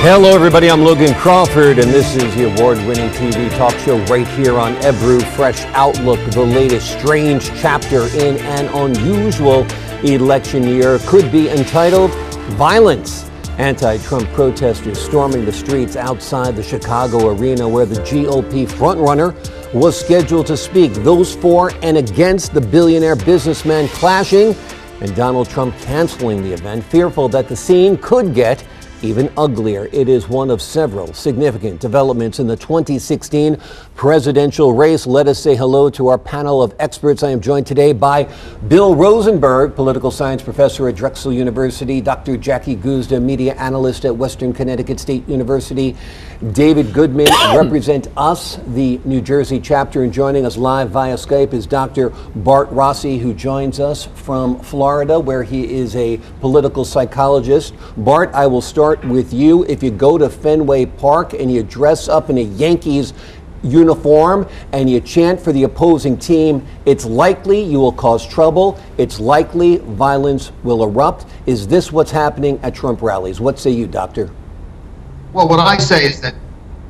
Hello everybody, I'm Logan Crawford and this is the award-winning TV talk show right here on Ebru Fresh Outlook. The latest strange chapter in an unusual election year could be entitled Violence. Anti-Trump protesters storming the streets outside the Chicago arena where the GOP frontrunner was scheduled to speak. Those for and against the billionaire businessman clashing, and Donald Trump canceling the event, fearful that the scene could get even uglier. It is one of several significant developments in the 2016 presidential race. Let us say hello to our panel of experts. I am joined today by Bill Rosenberg, political science professor at Drexel University, Dr. Jackie Guzda, media analyst at Western Connecticut State University, David Goodman, Represent Us, the New Jersey chapter, and joining us live via Skype is Dr. Bart Rossi, who joins us from Florida, where he is a political psychologist. Bart, I will start with you. If you go to Fenway Park and you dress up in a Yankees uniform and you chant for the opposing team, it's likely you will cause trouble. It's likely violence will erupt. Is this what's happening at Trump rallies? What say you, Doctor? Well, what I say is that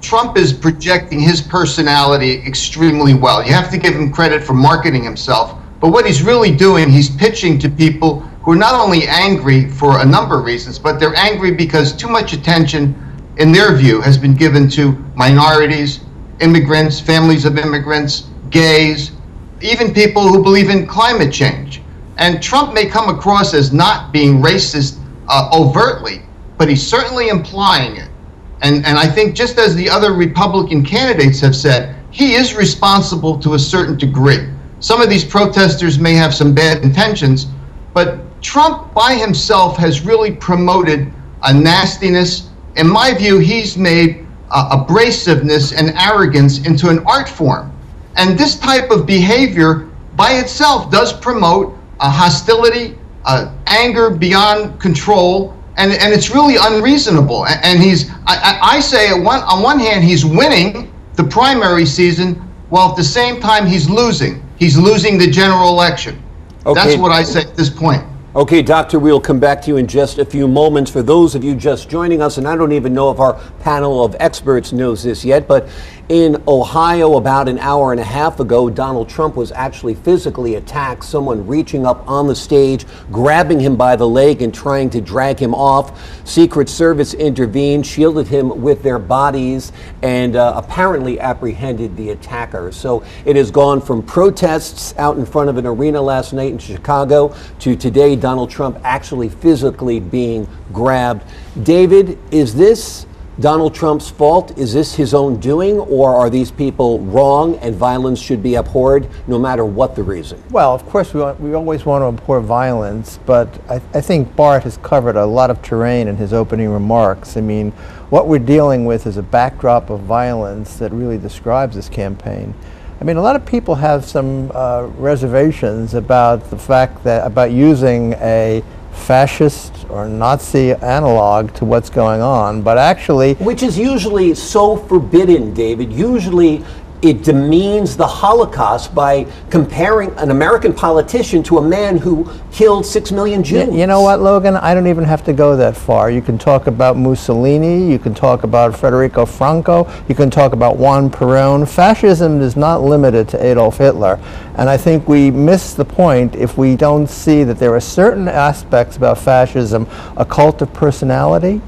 Trump is projecting his personality extremely well. You have to give him credit for marketing himself. But what he's really doing, he's pitching to people who are not only angry for a number of reasons, but they're angry because too much attention, in their view, has been given to minorities, immigrants, families of immigrants, gays, even people who believe in climate change. And Trump may come across as not being racist overtly, but he's certainly implying it. And I think just as the other Republican candidates have said, he is responsible to a certain degree. Some of these protesters may have some bad intentions, but Trump by himself has really promoted a nastiness. In my view, he's made abrasiveness and arrogance into an art form. And this type of behavior by itself does promote hostility, anger beyond control, and it's really unreasonable. And I say on one hand, he's winning the primary season, while at the same time he's losing. He's losing the general election. Okay. That's what I say at this point. Okay, Doctor, we'll come back to you in just a few moments. For those of you just joining us, and I don't even know if our panel of experts knows this yet, but in Ohio about an hour and a half ago, Donald Trump was actually physically attacked, someone reaching up on the stage, grabbing him by the leg and trying to drag him off. Secret Service intervened, shielded him with their bodies, and apparently apprehended the attacker. So it has gone from protests out in front of an arena last night in Chicago to today Donald Trump actually physically being grabbed. David, is this Donald Trump's fault? Is this his own doing, or are these people wrong and violence should be abhorred no matter what the reason? Well, of course, we always want to abhor violence, but I think Bart has covered a lot of terrain in his opening remarks. I mean, what we're dealing with is a backdrop of violence that really describes this campaign. I mean, a lot of people have some reservations about the fact that, about using a fascist or Nazi analog to what's going on, but actually... Which is usually so forbidden, David. Usually it demeans the Holocaust by comparing an American politician to a man who killed 6 million Jews. You know what, Logan? I don't even have to go that far. You can talk about Mussolini, you can talk about Federico Franco, you can talk about Juan Perón. Fascism is not limited to Adolf Hitler. And I think we miss the point if we don't see that there are certain aspects about fascism, a cult of personality,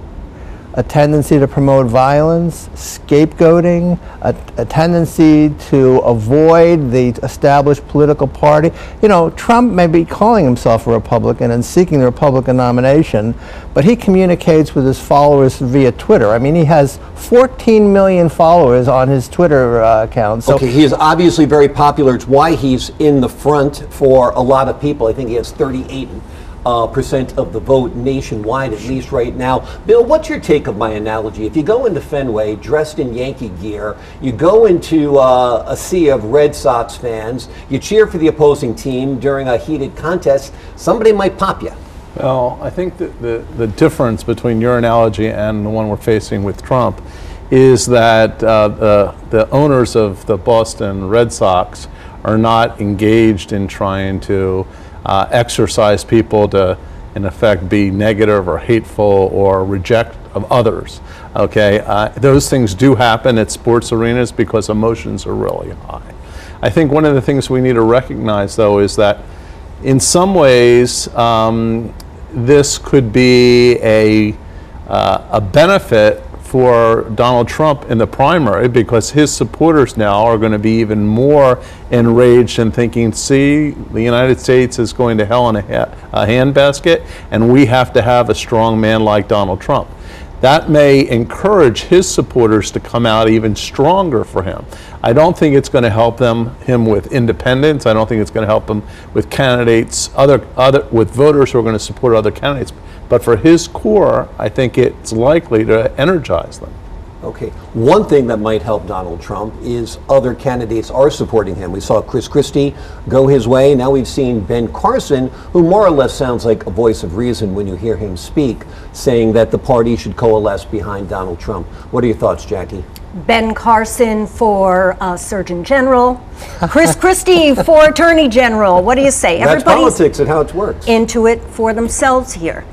a tendency to promote violence, scapegoating, a tendency to avoid the established political party. You know, Trump may be calling himself a Republican and seeking the Republican nomination, but he communicates with his followers via Twitter. I mean, he has 14 million followers on his Twitter account. So okay, he is obviously very popular. It's why he's in the front for a lot of people. I think he has 38% of the vote nationwide, at least right now. Bill, what's your take of my analogy? If you go into Fenway dressed in Yankee gear, you go into a sea of Red Sox fans, you cheer for the opposing team during a heated contest, somebody might pop you. Well, I think that the difference between your analogy and the one we're facing with Trump is that the owners of the Boston Red Sox are not engaged in trying to exercise people to in effect, be negative or hateful or reject of others. Okay, those things do happen at sports arenas because emotions are really high. I think one of the things we need to recognize, though, is that in some ways this could be a benefit for Donald Trump in the primary, because his supporters now are going to be even more enraged and thinking, see, the United States is going to hell in a handbasket, and we have to have a strong man like Donald Trump. That may encourage his supporters to come out even stronger for him. I don't think it's going to help him with independents. I don't think it's going to help him with candidates, with voters who are going to support other candidates. But for his core, I think it's likely to energize them. Okay. One thing that might help Donald Trump is other candidates are supporting him. We saw Chris Christie go his way. Now we've seen Ben Carson, who more or less sounds like a voice of reason when you hear him speak, saying that the party should coalesce behind Donald Trump. What are your thoughts, Jackie? Ben Carson for Surgeon General, Chris Christie for Attorney General. What do you say? That's politics and how it works. Into it for themselves here.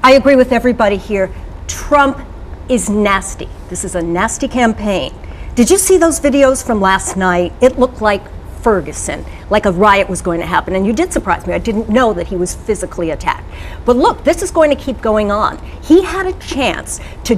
I agree with everybody here. Trump is nasty. This is a nasty campaign. Did you see those videos from last night? It looked like Ferguson, like a riot was going to happen. And you did surprise me. I didn't know that he was physically attacked. But look, this is going to keep going on. He had a chance to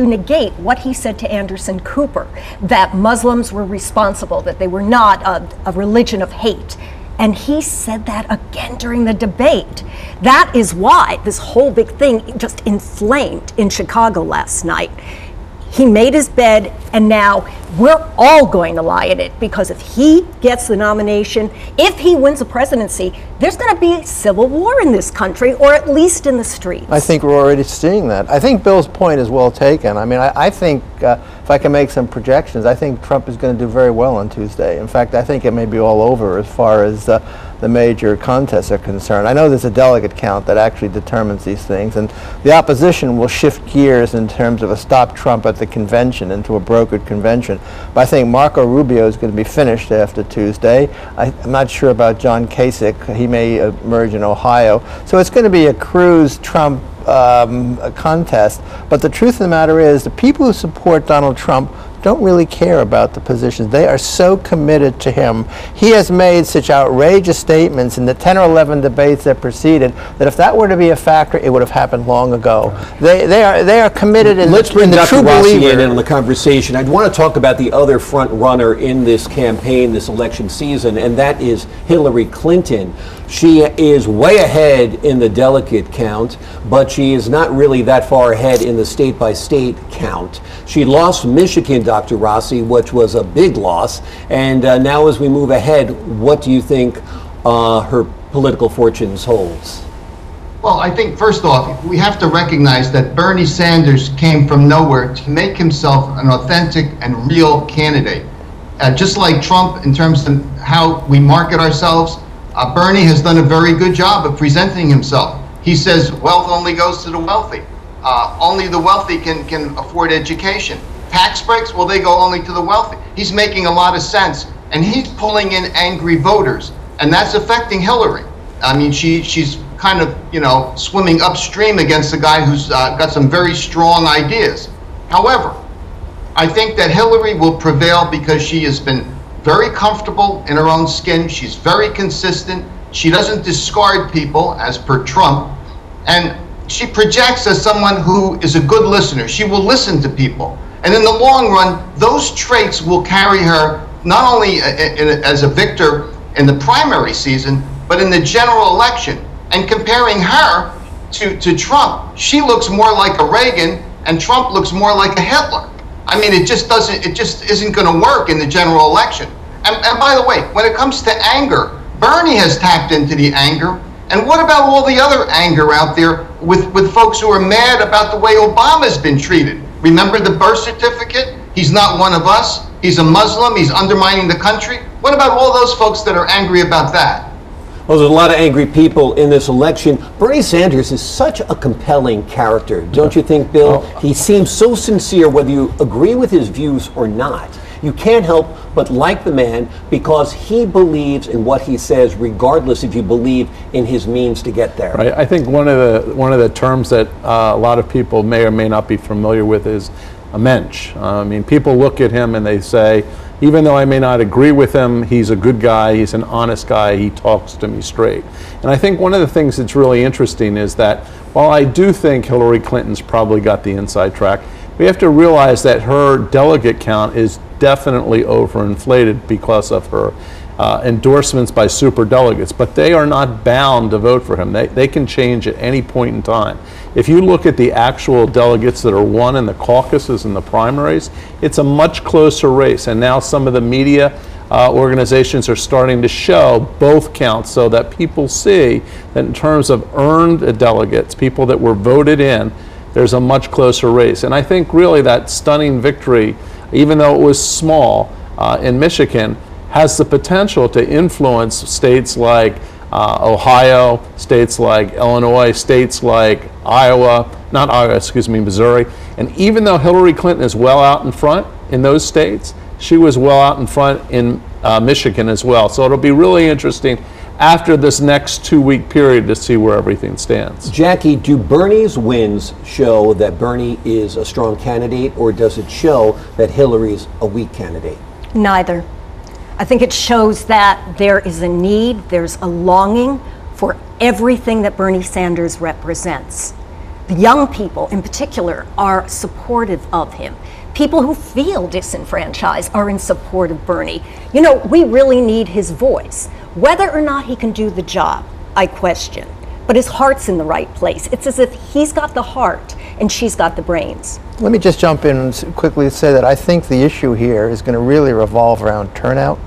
negate what he said to Anderson Cooper, that Muslims were responsible, that they were not a religion of hate. And he said that again during the debate. That is why this whole big thing just inflamed in Chicago last night. He made his bed, and now we're all going to lie in it, because if he gets the nomination, if he wins the presidency, there's going to be a civil war in this country, or at least in the streets. I think we're already seeing that. I think Bill's point is well taken. I mean, I think if I can make some projections, I think Trump is going to do very well on Tuesday. In fact, I think it may be all over as far as the major contests are concerned. I know there's a delegate count that actually determines these things, and the opposition will shift gears in terms of a stop Trump at the convention into a brokered convention. But I think Marco Rubio is going to be finished after Tuesday. I'm not sure about John Kasich. He may emerge in Ohio. So it's going to be a Cruz-Trump contest. But the truth of the matter is, the people who support Donald Trump don't really care about the positions. They are so committed to him. He has made such outrageous statements in the 10 or 11 debates that preceded that if that were to be a factor, it would have happened long ago. They are committed in Let's bring the Dr. true Rossi believer. in on the conversation. I'd want to talk about the other front runner in this campaign, this election season, and that is Hillary Clinton. She is way ahead in the delegate count, but she is not really that far ahead in the state-by-state count. She lost Michigan, Dr. Rossi, which was a big loss. And now as we move ahead, what do you think her political fortunes holds? Well, I think first off, we have to recognize that Bernie Sanders came from nowhere to make himself an authentic and real candidate. Just like Trump, in terms of how we market ourselves, Bernie has done a very good job of presenting himself. He says wealth only goes to the wealthy. Only the wealthy can afford education. Tax breaks, well, they go only to the wealthy. He's making a lot of sense, and he's pulling in angry voters, and that's affecting Hillary. I mean, she's kind of, swimming upstream against a guy who's got some very strong ideas. However, I think that Hillary will prevail because she has been very comfortable in her own skin. She's very consistent. She doesn't discard people, as per Trump, and she projects as someone who is a good listener. She will listen to people. And in the long run, those traits will carry her not only as a victor in the primary season, but in the general election. And comparing her to Trump, she looks more like a Reagan and Trump looks more like a Hitler. I mean, it just isn't going to work in the general election. And by the way, when it comes to anger, Bernie has tapped into the anger. And what about all the other anger out there with folks who are mad about the way Obama's been treated? Remember the birth certificate? He's not one of us. He's a Muslim. He's undermining the country. What about all those folks that are angry about that? Well, there's a lot of angry people in this election. Bernie Sanders is such a compelling character, don't you think, Bill? He seems so sincere, whether you agree with his views or not. You can't help but like the man because he believes in what he says, regardless if you believe in his means to get there. Right. I think one of the terms that a lot of people may or may not be familiar with is a mensch. I mean, people look at him and they say, even though I may not agree with him, he's a good guy, he's an honest guy, he talks to me straight. And I think one of the things that's really interesting is that while I do think Hillary Clinton's probably got the inside track, we have to realize that her delegate count is definitely overinflated because of her endorsements by superdelegates, but they are not bound to vote for him. They can change at any point in time. If you look at the actual delegates that are won in the caucuses and the primaries, it's a much closer race, and now some of the media organizations are starting to show both counts so that people see that in terms of earned delegates, people that were voted in, there's a much closer race. And I think really that stunning victory, even though it was small in Michigan, has the potential to influence states like Ohio, states like Illinois, states like Missouri. And even though Hillary Clinton is well out in front in those states, she was well out in front in Michigan as well. So it'll be really interesting after this next 2-week period to see where everything stands. Jackie, do Bernie's wins show that Bernie is a strong candidate, or does it show that Hillary's a weak candidate? Neither. I think it shows that there is a need, there's a longing for everything that Bernie Sanders represents. The young people in particular are supportive of him. People who feel disenfranchised are in support of Bernie. You know, we really need his voice. Whether or not he can do the job, I question. But his heart's in the right place. It's as if he's got the heart and she's got the brains. Let me just jump in and quickly say that I think the issue here is going to really revolve around turnout.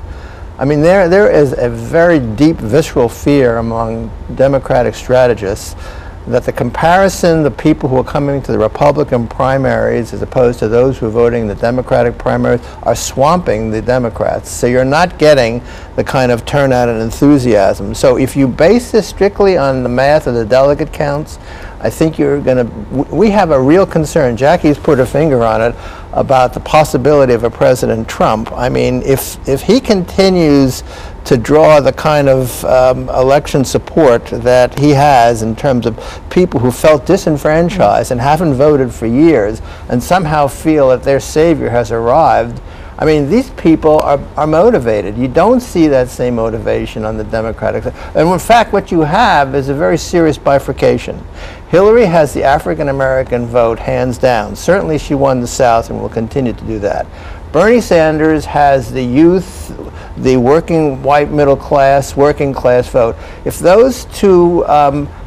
I mean, there is a very deep visceral fear among Democratic strategists that the comparison, the people who are coming to the Republican primaries as opposed to those who are voting in the Democratic primaries are swamping the Democrats. So you're not getting the kind of turnout and enthusiasm. So if you base this strictly on the math of the delegate counts, I think you're going to, we have a real concern. Jackie's put her finger on it about the possibility of a President Trump. I mean, if he continues to draw the kind of election support that he has in terms of people who felt disenfranchised and haven't voted for years and somehow feel that their savior has arrived, I mean, these people are motivated. You don't see that same motivation on the Democratic side. And in fact, what you have is a very serious bifurcation. Hillary has the African-American vote hands down. Certainly she won the South and will continue to do that. Bernie Sanders has the youth, the working white middle class, working class vote. If those two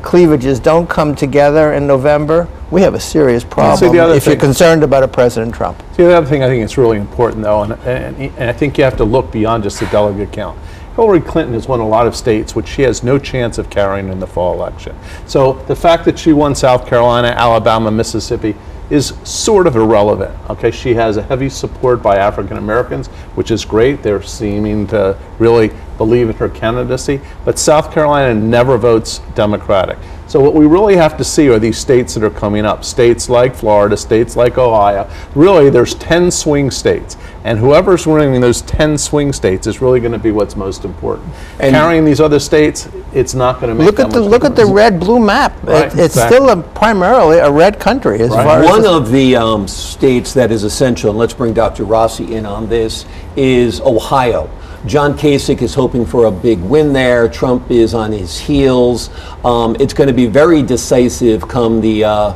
cleavages don't come together in November, we have a serious problem if you're concerned about a President Trump. See, the other thing I think is really important, though, and I think you have to look beyond just the delegate count. Hillary Clinton has won a lot of states which she has no chance of carrying in the fall election. So the fact that she won South Carolina, Alabama, Mississippi is sort of irrelevant. Okay, she has a heavy support by African Americans, which is great. They're seeming to really believe in her candidacy. But South Carolina never votes Democratic. So what we really have to see are these states that are coming up. States like Florida, states like Ohio. Really, there's 10 swing states. And whoever's winning those 10 swing states is really going to be what's most important. And carrying these other states, it's not going to make that much difference. Look at the red-blue map. Right, it's still primarily a red country. As far as one of the states that is essential, and let's bring Dr. Rossi in on this, is Ohio. John Kasich is hoping for a big win there. Trump is on his heels. It's going to be very decisive come the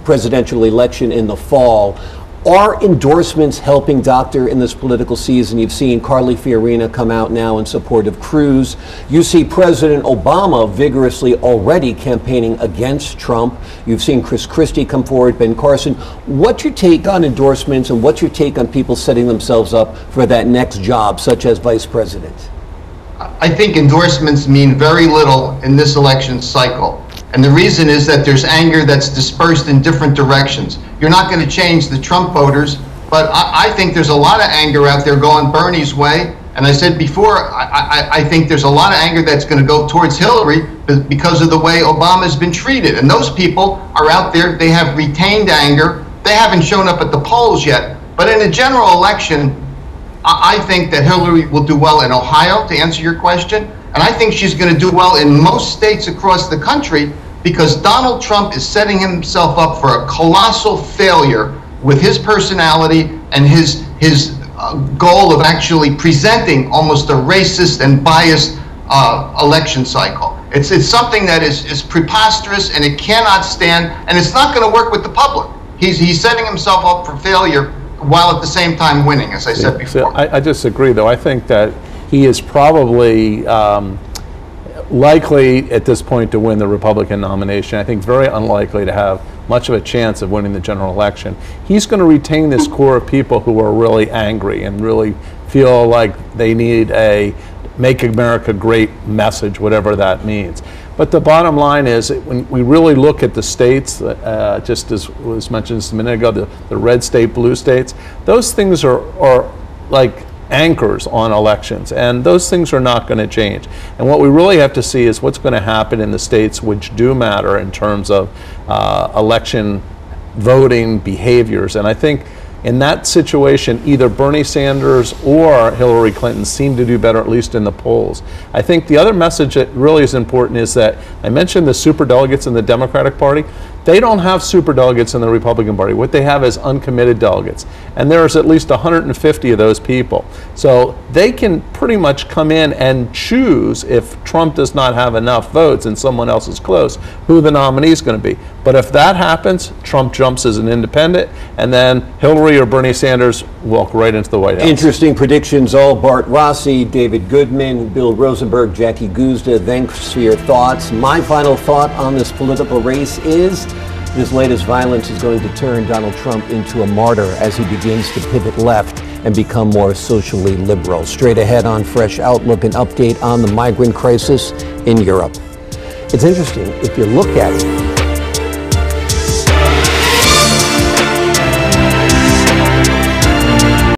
presidential election in the fall. Are endorsements helping, Doctor, in this political season? You've seen Carly Fiorina come out now in support of Cruz. You see President Obama vigorously already campaigning against Trump. You've seen Chris Christie come forward, Ben Carson. What's your take on endorsements, and what's your take on people setting themselves up for that next job, such as vice president? I think endorsements mean very little in this election cycle. And the reason is that there's anger that's dispersed in different directions. You're not going to change the Trump voters, but I think there's a lot of anger out there going Bernie's way. And I said before, I think there's a lot of anger that's going to go towards Hillary because of the way Obama's been treated. And those people are out there, they have retained anger. They haven't shown up at the polls yet. But in a general election, I think that Hillary will do well in Ohio, to answer your question, and I think she's going to do well in most states across the country because Donald Trump is setting himself up for a colossal failure with his personality and his goal of actually presenting almost a racist and biased election cycle. It's something that is preposterous and it cannot stand, and it's not going to work with the public. He's setting himself up for failure while at the same time winning, as I said before. So I disagree, though. I think that he is probably likely at this point to win the Republican nomination. I think very unlikely to have much of a chance of winning the general election. He's going to retain this core of people who are really angry and really feel like they need a Make America Great message, whatever that means. But the bottom line is, when we really look at the states, just as was mentioned just a minute ago, the red state, blue states, those things are like anchors on elections, and those things are not going to change. And what we really have to see is what's going to happen in the states which do matter in terms of election voting behaviors. And I think in that situation, either Bernie Sanders or Hillary Clinton seem to do better, at least in the polls. I think the other message that really is important is that I mentioned the superdelegates in the Democratic Party. They don't have superdelegates in the Republican Party. What they have is uncommitted delegates. And there's at least 150 of those people. So they can pretty much come in and choose, if Trump does not have enough votes and someone else is close, who the nominee is going to be. But if that happens, Trump jumps as an independent, and then Hillary or Bernie Sanders walk right into the White House. Interesting predictions all. Bart Rossi, David Goodman, Bill Rosenberg, Jackie Guzda, thanks for your thoughts. My final thought on this political race is this latest violence is going to turn Donald Trump into a martyr as he begins to pivot left and become more socially liberal. Straight ahead on Fresh Outlook, an update on the migrant crisis in Europe. It's interesting, if you look at it,